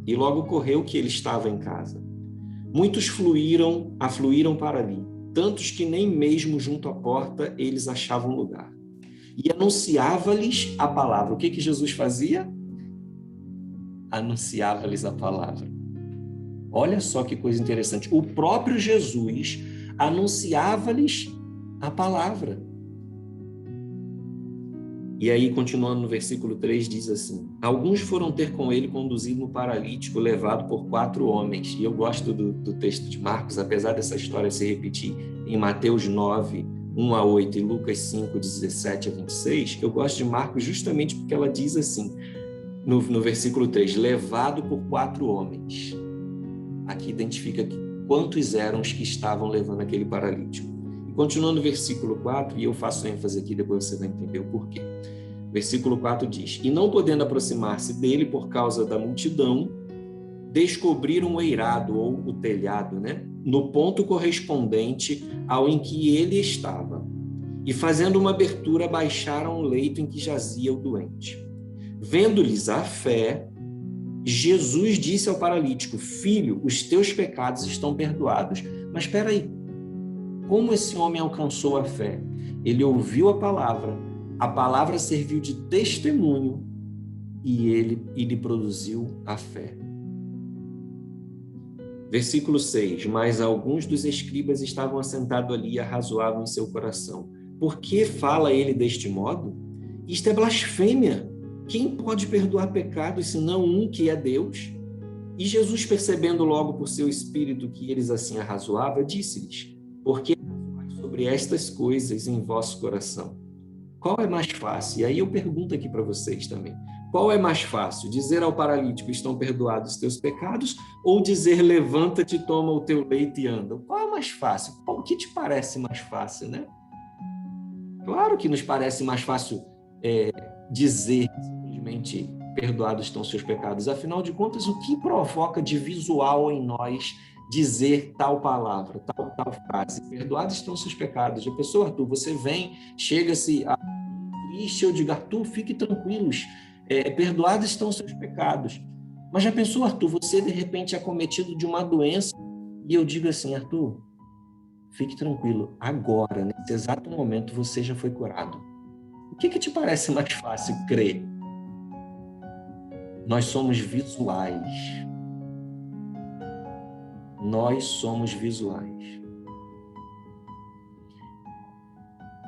e logo ocorreu que ele estava em casa. Muitos afluíram para ali, tantos que nem mesmo junto à porta eles achavam lugar. E anunciava-lhes a palavra. O que Jesus fazia? Anunciava-lhes a palavra. Olha só que coisa interessante. O próprio Jesus anunciava-lhes a palavra. E aí, continuando no versículo 3, diz assim: alguns foram ter com ele conduzido no paralítico, levado por 4 homens. E eu gosto do texto de Marcos, apesar dessa história se repetir em Mateus 9, 1 a 8 e Lucas 5, 17 a 26, eu gosto de Marcos justamente porque ela diz assim, no versículo 3, levado por 4 homens. Aqui identifica quantos eram os que estavam levando aquele paralítico. E continuando no versículo 4, e eu faço ênfase aqui, depois você vai entender o porquê. Versículo 4 diz: e não podendo aproximar-se dele por causa da multidão, descobriram o eirado, ou o telhado, no ponto correspondente ao em que ele estava. E fazendo uma abertura, baixaram o leito em que jazia o doente. Vendo-lhes a fé, Jesus disse ao paralítico: filho, os teus pecados estão perdoados. Mas espera aí, como esse homem alcançou a fé? Ele ouviu a palavra serviu de testemunho e lhe produziu a fé. Versículo 6, mas alguns dos escribas estavam assentados ali e arrazoavam em seu coração. Por que fala ele deste modo? Isto é blasfêmia. Quem pode perdoar pecados senão um que é Deus? E Jesus, percebendo logo por seu espírito que eles assim arrazoavam, disse-lhes: por que sobre estas coisas em vosso coração? Qual é mais fácil? E aí eu pergunto aqui para vocês também. Qual é mais fácil? Dizer ao paralítico: estão perdoados os teus pecados? Ou dizer: levanta-te, toma o teu leito e anda? Qual é mais fácil? O que te parece mais fácil, né? Claro que nos parece mais fácil dizer simplesmente: perdoados estão os seus pecados. Afinal de contas, o que provoca de visual em nós dizer tal palavra, tal frase? Perdoados estão os seus pecados. A pessoa, Arthur, você vem, chega-se a triste, eu digo: Arthur, fique tranquilos, perdoados estão os seus pecados. Mas já pensou, Arthur, você de repente é acometido de uma doença e eu digo assim: Arthur, fique tranquilo, agora, nesse exato momento, você já foi curado. O que te parece mais fácil crer? Nós somos visuais. Nós somos visuais.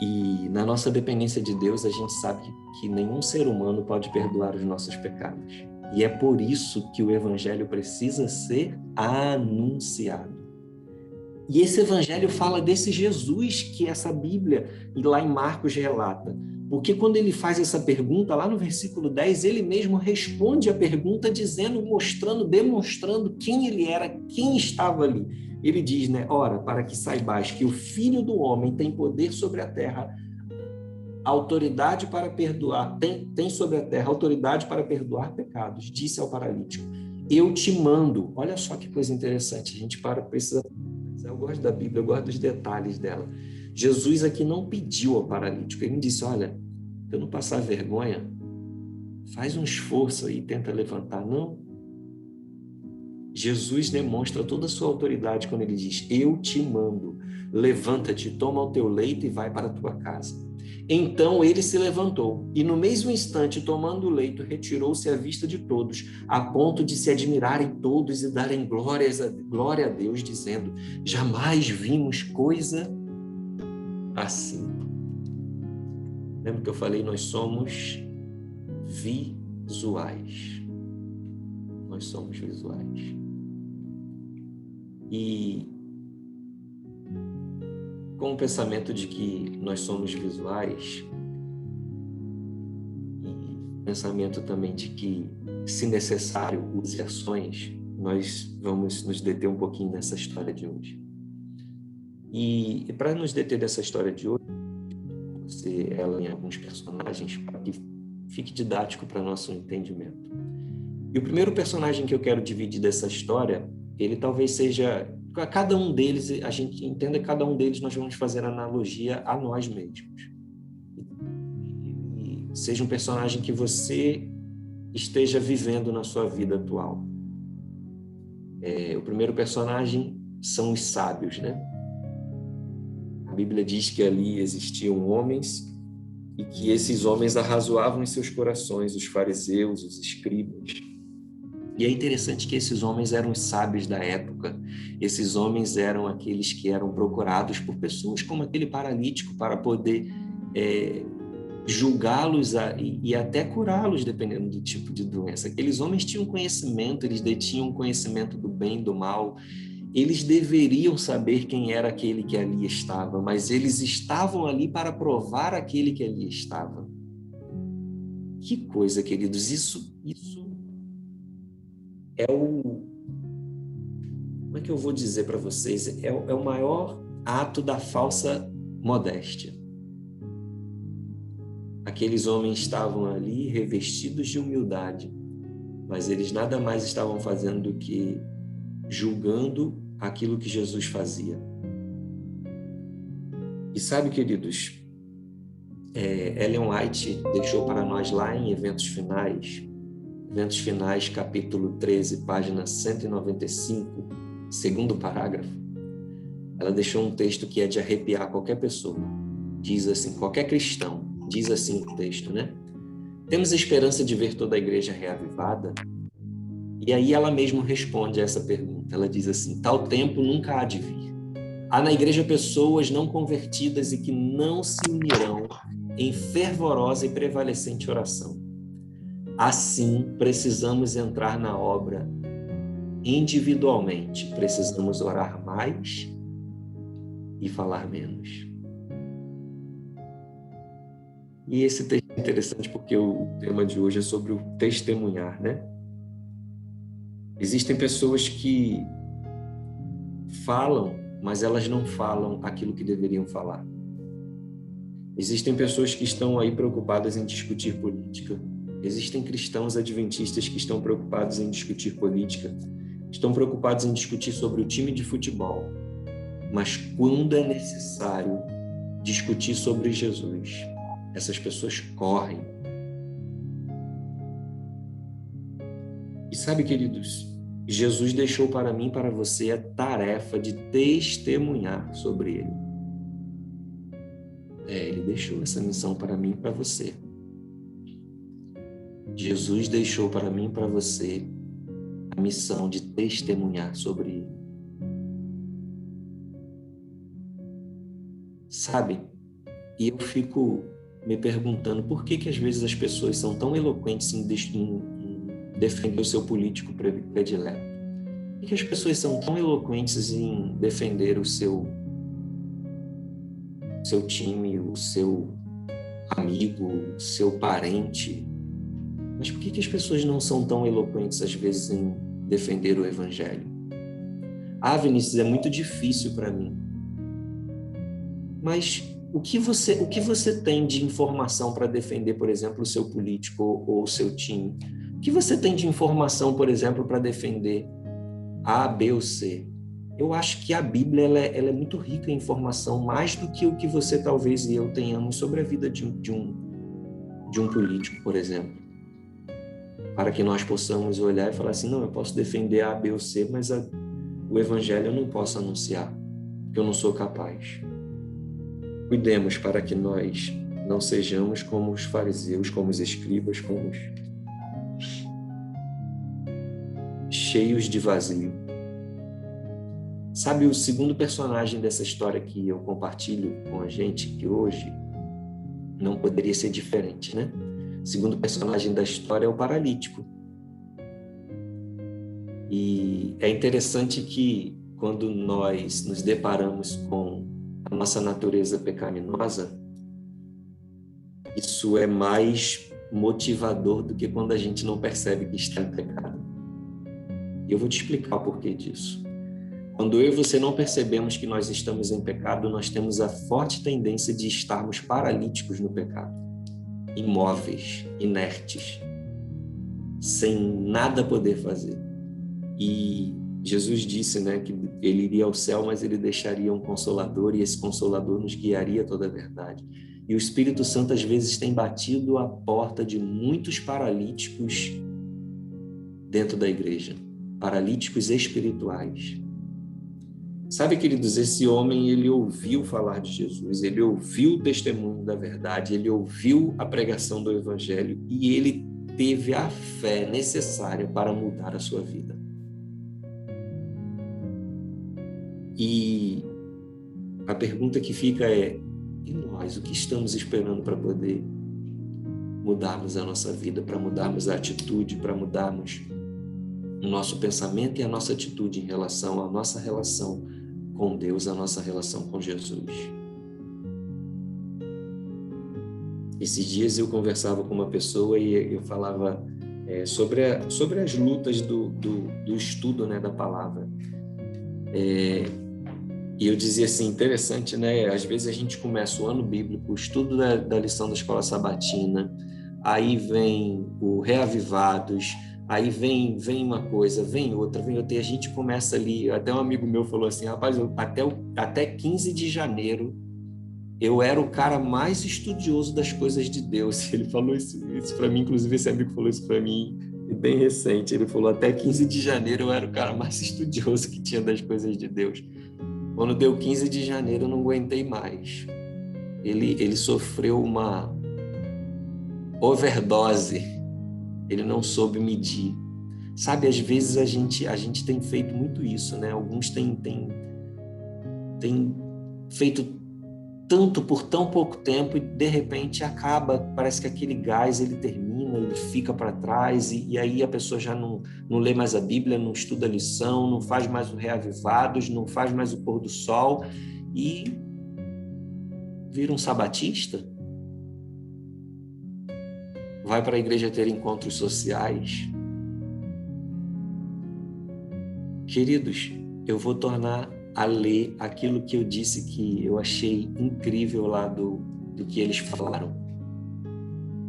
E na nossa dependência de Deus, a gente sabe que nenhum ser humano pode perdoar os nossos pecados. E é por isso que o Evangelho precisa ser anunciado. E esse Evangelho fala desse Jesus que essa Bíblia, lá em Marcos, relata. Porque quando ele faz essa pergunta, lá no versículo 10, ele mesmo responde a pergunta dizendo, mostrando, demonstrando quem ele era, quem estava ali. Ele diz, ora, para que saibais que o Filho do Homem tem poder sobre a terra, autoridade para perdoar, tem sobre a terra autoridade para perdoar pecados, disse ao paralítico: eu te mando. Olha só que coisa interessante, a gente precisa. Eu gosto da Bíblia, eu gosto dos detalhes dela. Jesus aqui não pediu ao paralítico, ele disse: olha, para eu não passar vergonha, faz um esforço aí, tenta levantar. Não. Jesus demonstra toda a sua autoridade quando ele diz: eu te mando, levanta-te, toma o teu leito e vai para a tua casa. Então ele se levantou e no mesmo instante, tomando o leito, retirou-se à vista de todos, a ponto de se admirarem todos e darem glória a Deus, dizendo: jamais vimos coisa assim. Lembra que eu falei? Nós somos visuais. Nós somos visuais. E com o pensamento de que nós somos visuais, e pensamento também de que, se necessário, use ações, nós vamos nos deter um pouquinho nessa história de hoje. E para nos deter dessa história de hoje, ela em alguns personagens, para que fique didático para nosso entendimento. E o primeiro personagem que eu quero dividir dessa história, ele talvez seja, cada um deles, a gente entenda que cada um deles nós vamos fazer analogia a nós mesmos. E seja um personagem que você esteja vivendo na sua vida atual. O primeiro personagem são os sábios, né? A Bíblia diz que ali existiam homens e que esses homens arrazoavam em seus corações, os fariseus, os escribas. E é interessante que esses homens eram os sábios da época. Esses homens eram aqueles que eram procurados por pessoas como aquele paralítico para poder julgá-los e até curá-los, dependendo do tipo de doença. Aqueles homens tinham conhecimento, eles detinham conhecimento do bem e do mal. Eles deveriam saber quem era aquele que ali estava, mas eles estavam ali para provar aquele que ali estava. Que coisa, queridos, isso é como é que eu vou dizer para vocês? É o maior ato da falsa modéstia. Aqueles homens estavam ali revestidos de humildade, mas eles nada mais estavam fazendo do que julgando aquilo que Jesus fazia. E sabe, queridos, Ellen White deixou para nós lá em Eventos Finais, capítulo 13, página 195, segundo parágrafo, ela deixou um texto que é de arrepiar qualquer pessoa. Diz assim, qualquer cristão, diz assim o texto, né? Temos a esperança de ver toda a igreja reavivada? E aí ela mesma responde a essa pergunta. Ela diz assim, tal tempo nunca há de vir. Há na igreja pessoas não convertidas e que não se unirão em fervorosa e prevalecente oração. Assim, precisamos entrar na obra individualmente. Precisamos orar mais e falar menos. E esse texto é interessante porque o tema de hoje é sobre o testemunhar, né? Existem pessoas que falam, mas elas não falam aquilo que deveriam falar. Existem pessoas que estão aí preocupadas em discutir política. Existem cristãos adventistas que estão preocupados em discutir política, estão preocupados em discutir sobre o time de futebol. Mas quando é necessário discutir sobre Jesus, essas pessoas correm. E sabe, queridos, Jesus deixou para mim e para você a tarefa de testemunhar sobre Ele. Ele deixou essa missão para mim e para você. Jesus deixou para mim e para você a missão de testemunhar sobre Ele. Sabe? E eu fico me perguntando por que às vezes as pessoas são tão eloquentes em defender o seu político predileto. Por que as pessoas são tão eloquentes em defender o seu time, o seu amigo, o seu parente? Mas por que as pessoas não são tão eloquentes às vezes em defender o evangelho? Vinícius, é muito difícil para mim. Mas o que você tem de informação para defender, por exemplo, o seu político ou o seu time? O que você tem de informação, por exemplo, para defender A, B ou C? Eu acho que a Bíblia ela é muito rica em informação, mais do que o que você talvez e eu tenhamos sobre a vida de um político, por exemplo. Para que nós possamos olhar e falar assim, não, eu posso defender A, B ou C, mas o evangelho eu não posso anunciar, porque eu não sou capaz. Cuidemos para que nós não sejamos como os fariseus, como os escribas, como os cheios de vazio. Sabe, o segundo personagem dessa história que eu compartilho com a gente, que hoje não poderia ser diferente, né? O segundo personagem da história é o paralítico. E é interessante que quando nós nos deparamos com a nossa natureza pecaminosa, isso é mais motivador do que quando a gente não percebe que está em pecado. E eu vou te explicar o porquê disso. Quando eu e você não percebemos que nós estamos em pecado, nós temos a forte tendência de estarmos paralíticos no pecado, imóveis, inertes, sem nada poder fazer. E Jesus disse, né, que ele iria ao céu, mas ele deixaria um consolador, e esse consolador nos guiaria a toda a verdade. E o Espírito Santo às vezes tem batido a porta de muitos paralíticos dentro da igreja. paralíticos espirituais. Sabe, queridos, esse homem, ele ouviu falar de Jesus, ele ouviu o testemunho da verdade, ele ouviu a pregação do Evangelho e ele teve a fé necessária para mudar a sua vida. E a pergunta que fica é: e nós, o que estamos esperando para poder mudarmos a nossa vida, para mudarmos a atitude, para mudarmos o nosso pensamento e a nossa atitude em relação à nossa relação com Deus, a nossa relação com Jesus? Esses dias eu conversava com uma pessoa e eu falava sobre as lutas do estudo, né, da palavra. E eu dizia assim, interessante, né? Às vezes a gente começa o ano bíblico, o estudo da lição da escola sabatina, aí vem o Reavivados, aí vem uma coisa, vem outra, e a gente começa ali. Até um amigo meu falou assim: rapaz, até 15 de janeiro eu era o cara mais estudioso das coisas de Deus. Ele falou isso para mim, inclusive esse amigo falou isso para mim bem recente. Ele falou: até 15 de janeiro eu era o cara mais estudioso que tinha das coisas de Deus. Quando deu 15 de janeiro eu não aguentei mais. Ele sofreu uma overdose. Ele não soube medir. Sabe, às vezes a gente tem feito muito isso, né? Alguns têm feito tanto por tão pouco tempo e de repente acaba, parece que aquele gás ele termina, ele fica para trás e aí a pessoa já não lê mais a Bíblia, não estuda a lição, não faz mais o Reavivados, não faz mais o pôr do sol e vira um sabatista. Vai para a igreja ter encontros sociais. Queridos, eu vou tornar a ler aquilo que eu disse que eu achei incrível lá do que eles falaram.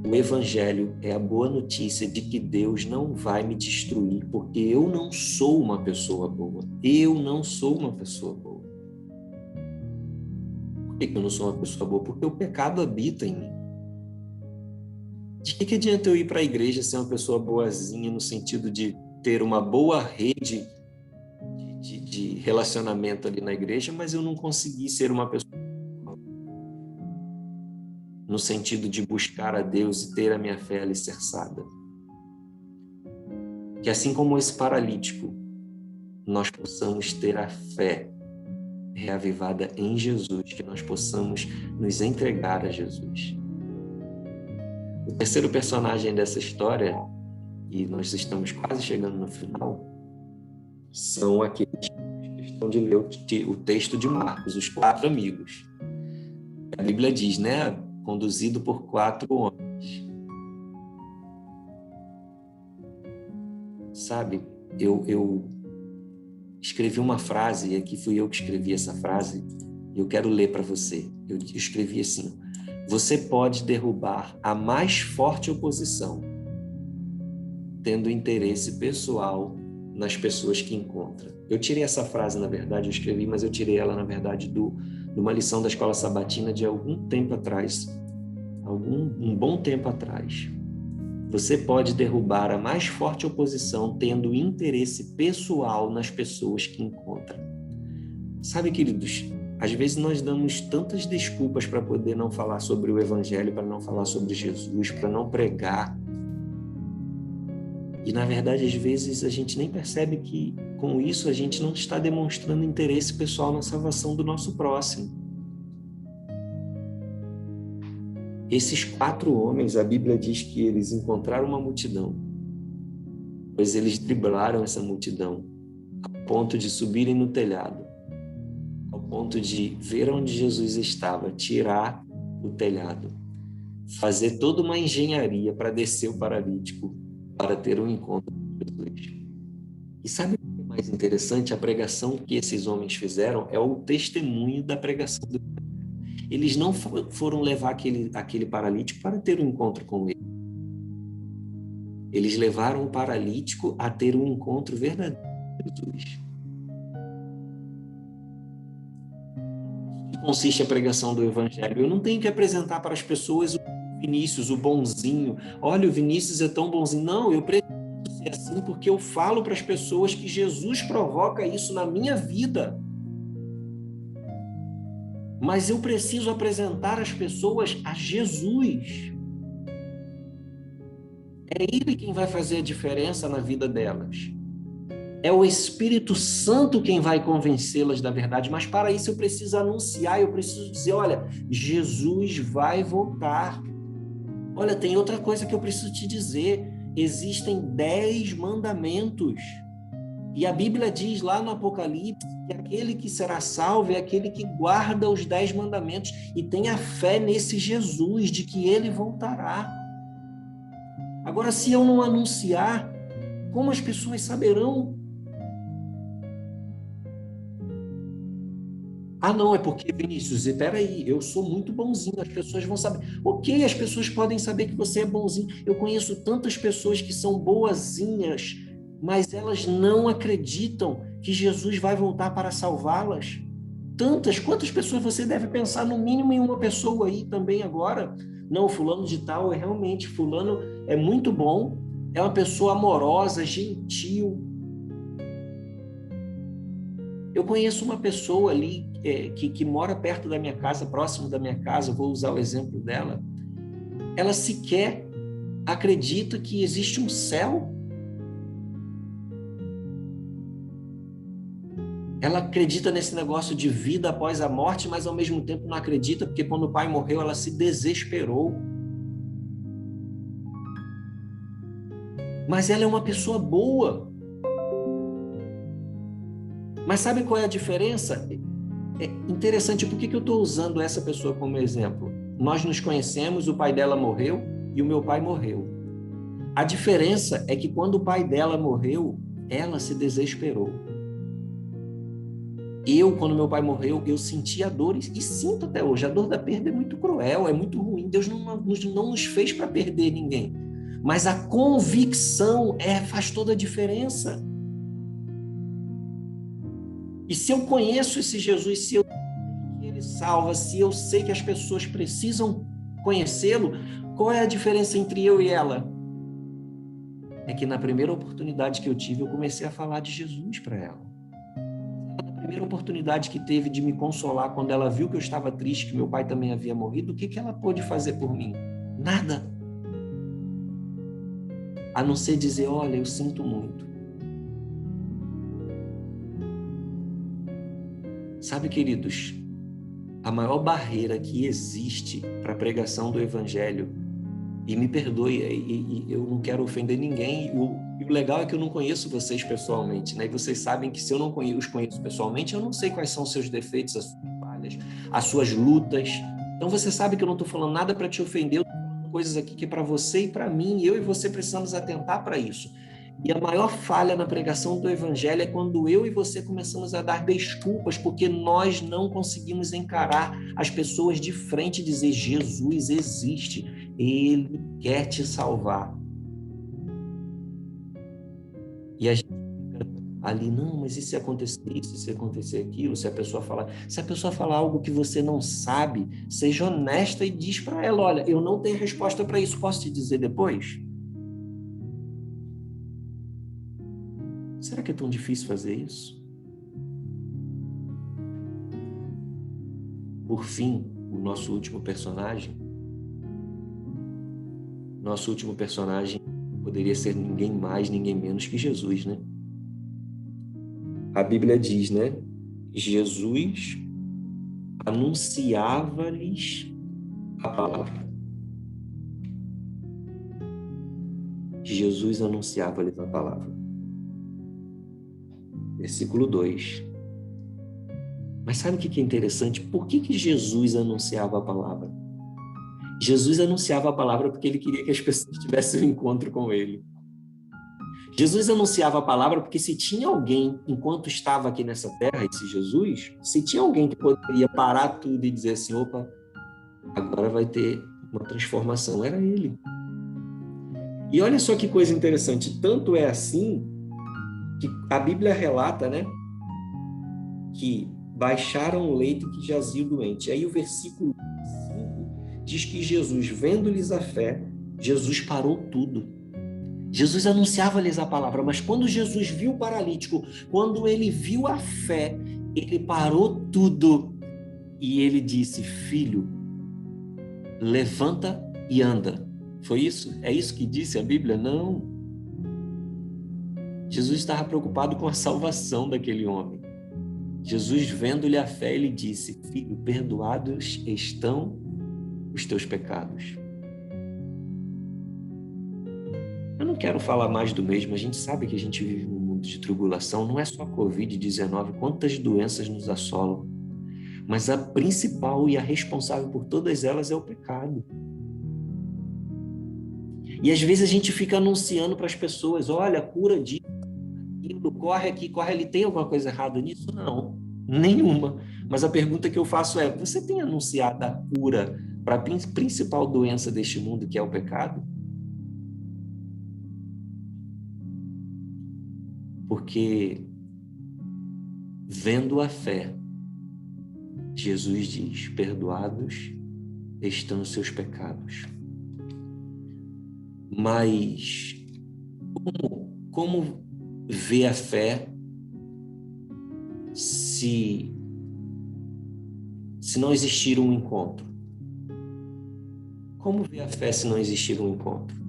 O Evangelho é a boa notícia de que Deus não vai me destruir, porque eu não sou uma pessoa boa. Eu não sou uma pessoa boa. Por que eu não sou uma pessoa boa? Porque o pecado habita em mim. De que adianta eu ir para a igreja ser uma pessoa boazinha no sentido de ter uma boa rede de relacionamento ali na igreja, mas eu não consegui ser uma pessoa no sentido de buscar a Deus e ter a minha fé alicerçada? Que assim como esse paralítico, nós possamos ter a fé reavivada em Jesus, que nós possamos nos entregar a Jesus. O terceiro personagem dessa história, e nós estamos quase chegando no final, são aqueles que estão de ler o texto de Marcos, os 4 amigos. A Bíblia diz, né? Conduzido por 4 homens. Sabe, eu escrevi uma frase, e aqui fui eu que escrevi essa frase, e eu quero ler para você. Eu escrevi assim: você pode derrubar a mais forte oposição, tendo interesse pessoal nas pessoas que encontra. Eu tirei essa frase, na verdade, eu escrevi, mas eu tirei ela, na verdade, de uma lição da escola sabatina de algum tempo atrás, um bom tempo atrás. Você pode derrubar a mais forte oposição tendo interesse pessoal nas pessoas que encontra. Sabe, queridos, às vezes nós damos tantas desculpas para poder não falar sobre o Evangelho, para não falar sobre Jesus, para não pregar. E, na verdade, às vezes a gente nem percebe que, com isso, a gente não está demonstrando interesse pessoal na salvação do nosso próximo. Esses 4 homens, a Bíblia diz que eles encontraram uma multidão, pois eles driblaram essa multidão, ao ponto de subirem no telhado, ao ponto de ver onde Jesus estava, tirar o telhado, fazer toda uma engenharia para descer o paralítico, para ter um encontro com Jesus. E sabe o que é mais interessante? A pregação que esses homens fizeram é o testemunho da pregação do Evangelho. Eles não foram levar aquele paralítico para ter um encontro com ele. Eles levaram o paralítico a ter um encontro verdadeiro com Jesus. O que consiste a pregação do Evangelho? Eu não tenho que apresentar para as pessoas o Vinícius, o bonzinho. Olha, o Vinícius é tão bonzinho. Não, eu preciso ser assim porque eu falo para as pessoas que Jesus provoca isso na minha vida. Mas eu preciso apresentar as pessoas a Jesus. É Ele quem vai fazer a diferença na vida delas. É o Espírito Santo quem vai convencê-las da verdade. Mas para isso eu preciso anunciar, eu preciso dizer, olha, Jesus vai voltar. Olha, tem outra coisa que eu preciso te dizer. Existem 10 mandamentos. E a Bíblia diz lá no Apocalipse que aquele que será salvo é aquele que guarda os 10 mandamentos e tem a fé nesse Jesus, de que ele voltará. Agora, se eu não anunciar, como as pessoas saberão? Ah, não, é porque, Vinícius, espera aí, eu sou muito bonzinho, as pessoas vão saber. Ok, as pessoas podem saber que você é bonzinho. Eu conheço tantas pessoas que são boazinhas, mas elas não acreditam que Jesus vai voltar para salvá-las. Tantas, quantas pessoas você deve pensar, no mínimo em uma pessoa aí também agora? Não, fulano de tal, realmente, fulano é muito bom, é uma pessoa amorosa, gentil. Eu conheço uma pessoa ali que mora perto da minha casa, próximo da minha casa, vou usar o exemplo dela. Ela sequer acredita que existe um céu. Ela acredita nesse negócio de vida após a morte, mas ao mesmo tempo não acredita, porque quando o pai morreu, ela se desesperou. Mas ela é uma pessoa boa. Mas sabe qual é a diferença? É interessante, por que eu estou usando essa pessoa como exemplo? Nós nos conhecemos, o pai dela morreu e o meu pai morreu. A diferença é que quando o pai dela morreu, ela se desesperou. Quando meu pai morreu, eu senti a dor e sinto até hoje. A dor da perda é muito cruel, é muito ruim. Deus não nos fez para perder ninguém. Mas a convicção faz toda a diferença. E se eu conheço esse Jesus, se eu sei que ele salva, se eu sei que as pessoas precisam conhecê-lo, qual é a diferença entre eu e ela? É que na primeira oportunidade que eu tive, eu comecei a falar de Jesus para ela. Na primeira oportunidade que teve de me consolar, quando ela viu que eu estava triste, que meu pai também havia morrido, o que ela pôde fazer por mim? Nada. A não ser dizer, olha, eu sinto muito. Sabe, queridos, a maior barreira que existe para a pregação do Evangelho, e me perdoe, e eu não quero ofender ninguém, e o legal é que eu não conheço vocês pessoalmente, né? E vocês sabem que se eu não os conheço pessoalmente, eu não sei quais são os seus defeitos, as suas falhas, as suas lutas. Então você sabe que eu não estou falando nada para te ofender, eu estou falando coisas aqui que é para você e para mim, eu e você precisamos atentar para isso. E a maior falha na pregação do Evangelho é quando eu e você começamos a dar desculpas, porque nós não conseguimos encarar as pessoas de frente e dizer, Jesus existe, Ele quer te salvar. E a gente fica ali, não, mas e se acontecer isso, e se acontecer aquilo, se a pessoa falar algo que você não sabe, seja honesta e diz para ela, olha, eu não tenho resposta para isso, posso te dizer depois? Será que é tão difícil fazer isso? Por fim, o nosso último personagem poderia ser ninguém mais, ninguém menos que Jesus, né? A Bíblia diz, né? Jesus anunciava-lhes a palavra. Jesus anunciava-lhes a palavra. Versículo 2. Mas sabe o que é interessante? Por que Jesus anunciava a palavra? Jesus anunciava a palavra porque ele queria que as pessoas tivessem um encontro com ele. Jesus anunciava a palavra porque se tinha alguém, enquanto estava aqui nessa terra, esse Jesus, se tinha alguém que poderia parar tudo e dizer assim, opa, agora vai ter uma transformação, era ele. E olha só que coisa interessante, tanto é assim que a Bíblia relata, né, que baixaram o leito que jazia o doente. Aí o versículo 5 diz que Jesus, vendo-lhes a fé, Jesus parou tudo. Jesus anunciava-lhes a palavra, mas quando Jesus viu o paralítico, quando ele viu a fé, ele parou tudo e ele disse: filho, levanta e anda. Foi isso? É isso que disse a Bíblia? Não. Jesus estava preocupado com a salvação daquele homem. Jesus, vendo-lhe a fé, ele disse: filho, perdoados estão os teus pecados. Eu não quero falar mais do mesmo, a gente sabe que a gente vive num mundo de tribulação, não é só a Covid-19, quantas doenças nos assolam, mas a principal e a responsável por todas elas é o pecado. E às vezes a gente fica anunciando para as pessoas: olha, cura disso, corre aqui, corre ali, tem alguma coisa errada nisso? Não, nenhuma. Mas a pergunta que eu faço é: você tem anunciado a cura para a principal doença deste mundo, que é o pecado? Porque, vendo a fé, Jesus diz: perdoados estão os seus pecados. Mas como ver a fé se não existir um encontro? Como ver a fé se não existir um encontro?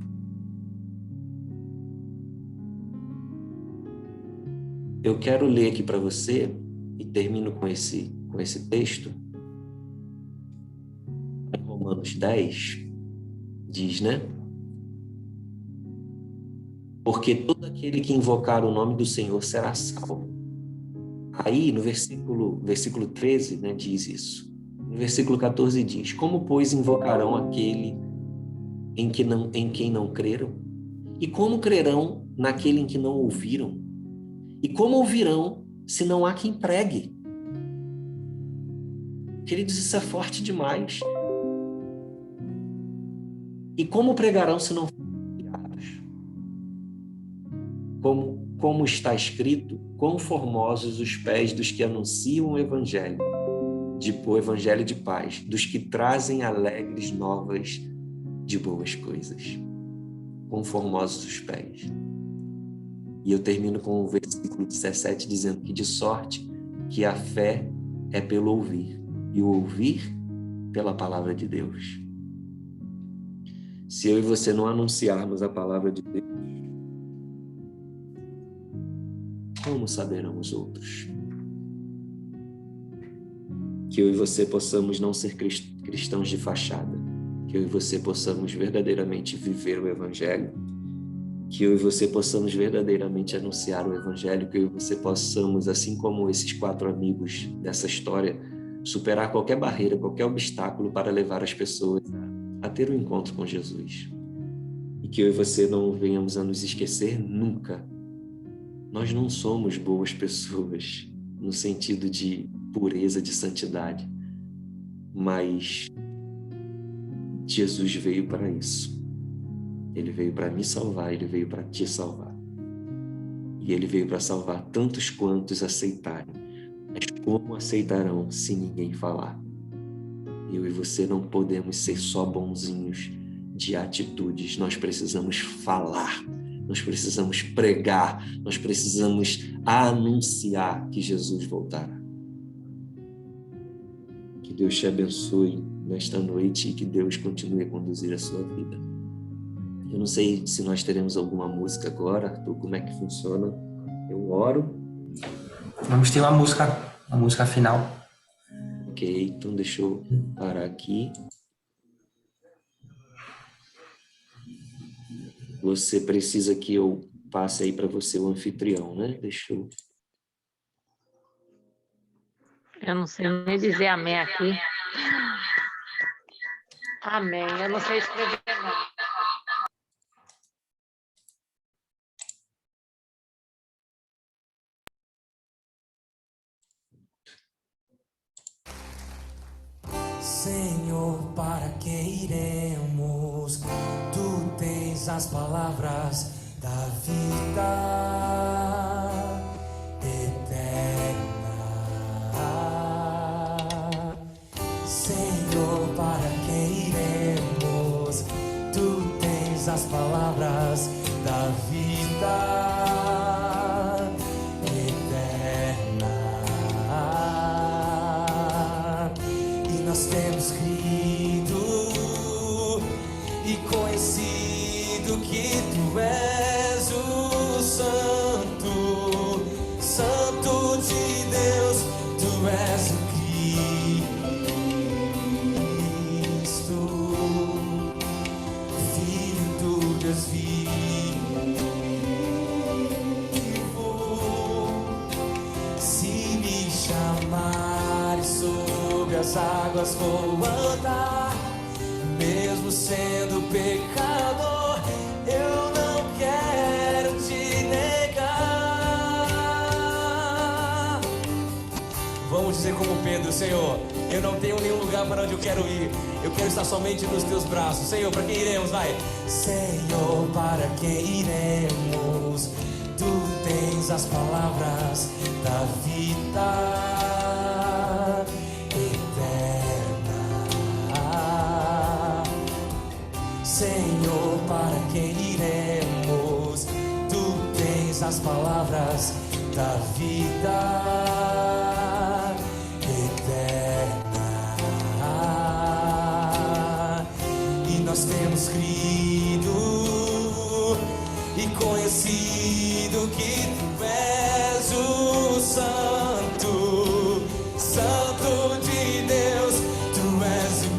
Eu quero ler aqui para você, e termino com esse texto. Em Romanos 10, diz, né? Porque todo aquele que invocar o nome do Senhor será salvo. Aí, no versículo 13, né, diz isso. No versículo 14 diz: como, pois, invocarão aquele em quem não creram? E como crerão naquele em que não ouviram? E como ouvirão se não há quem pregue? Queridos, isso é forte demais. E como pregarão se não forem enviados? Como está escrito: quão formosos os pés dos que anunciam o evangelho de paz, dos que trazem alegres novas de boas coisas. Quão formosos os pés. E eu termino com o versículo 17 dizendo que de sorte que a fé é pelo ouvir, e o ouvir pela palavra de Deus. Se eu e você não anunciarmos a palavra de Deus, como saberão os outros? Que eu e você possamos não ser cristãos de fachada, que eu e você possamos verdadeiramente viver o Evangelho, que eu e você possamos verdadeiramente anunciar o Evangelho, que eu e você possamos, assim como esses 4 amigos dessa história, superar qualquer barreira, qualquer obstáculo para levar as pessoas a ter um encontro com Jesus. E que eu e você não venhamos a nos esquecer nunca. Nós não somos boas pessoas no sentido de pureza, de santidade, mas Jesus veio para isso. Ele veio para me salvar, ele veio para te salvar. E ele veio para salvar tantos quantos aceitarem. Mas como aceitarão se ninguém falar? Eu e você não podemos ser só bonzinhos de atitudes. Nós precisamos falar, nós precisamos pregar, nós precisamos anunciar que Jesus voltará. Que Deus te abençoe nesta noite e que Deus continue a conduzir a sua vida. Eu não sei se nós teremos alguma música agora, Arthur, como é que funciona? Eu oro. Vamos ter uma música final. Ok, então deixa eu parar aqui. Você precisa que eu passe aí para você o anfitrião, né? Deixa eu... Eu não sei nem dizer amém aqui. Amém, eu não sei escrever não. Senhor, para que iremos? Tu tens as palavras da vida eterna. Senhor, para que iremos? Tu tens as palavras da vida sobre as águas vou andar, mesmo sendo pecador, eu não quero te negar. Vamos dizer como Pedro: Senhor, eu não tenho nenhum lugar para onde eu quero ir, eu quero estar somente nos teus braços. Senhor, para quem iremos? Vai. Senhor, para quem iremos? Tu tens as palavras da vida eterna. Senhor, para quem iremos? Tu tens as palavras da vida eterna. E nós temos crido e conhecido que tu és o Santo, Santo de Deus, tu és o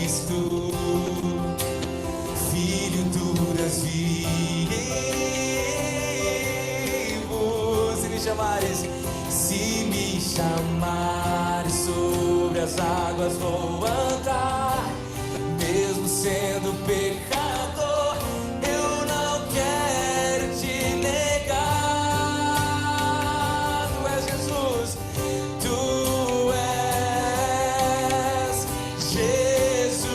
Cristo, Filho do Deus vivo. Se me chamares sobre as águas vou andar, mesmo sendo pecador, eu não quero te negar. Tu és Jesus, tu és Jesus,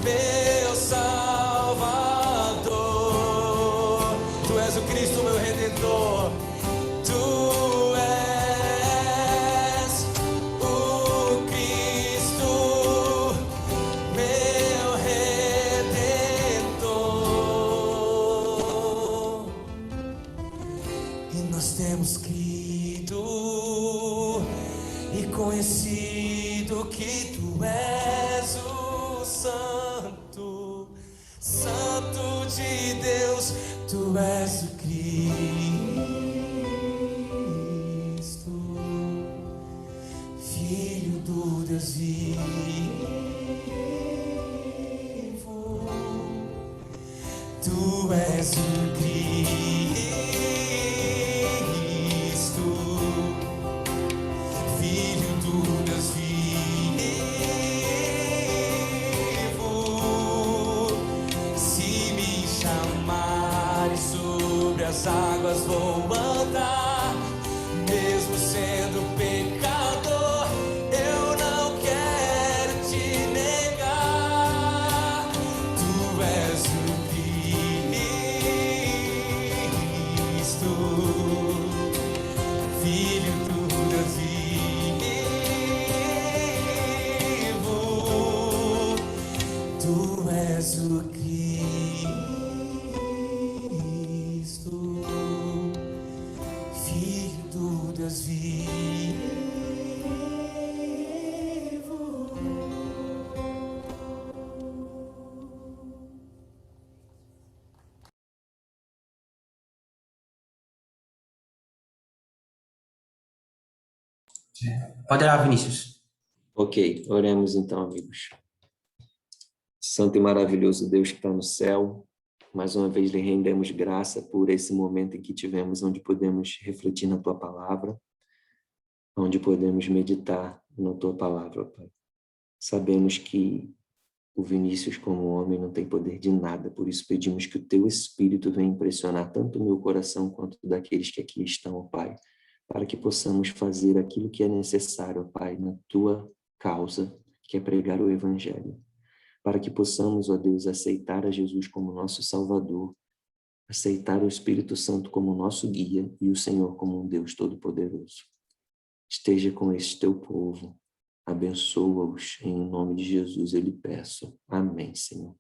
meu Salvador. Tu és o Cristo, meu Redentor. Tu és o Cristo, meu Redentor. E nós temos crido e conhecido que tu és o Santo, Santo de Deus, tu és o Cristo, Filho do Deus vivo. Tu és o Cristo, Filho do Deus vivo. Se me chamares sobre as águas vou andar, mesmo sendo pecador, eu não quero te negar. Tu és o Cristo, Filho do Deus vivo. Tu és o Cristo, Filho do Deus vivo. Pode orar, Vinícius. Ok, oremos então, amigos. Santo e maravilhoso Deus que está no céu, mais uma vez lhe rendemos graça por esse momento em que tivemos, onde podemos refletir na tua palavra, onde podemos meditar na tua palavra, Pai. Sabemos que o Vinícius, como homem, não tem poder de nada, por isso pedimos que o teu Espírito venha impressionar tanto o meu coração quanto daqueles que aqui estão, Pai, para que possamos fazer aquilo que é necessário, Pai, na tua causa, que é pregar o Evangelho. Para que possamos, ó Deus, aceitar a Jesus como nosso Salvador, aceitar o Espírito Santo como nosso guia e o Senhor como um Deus Todo-Poderoso. Esteja com este teu povo, abençoa-os, em nome de Jesus eu lhe peço. Amém, Senhor.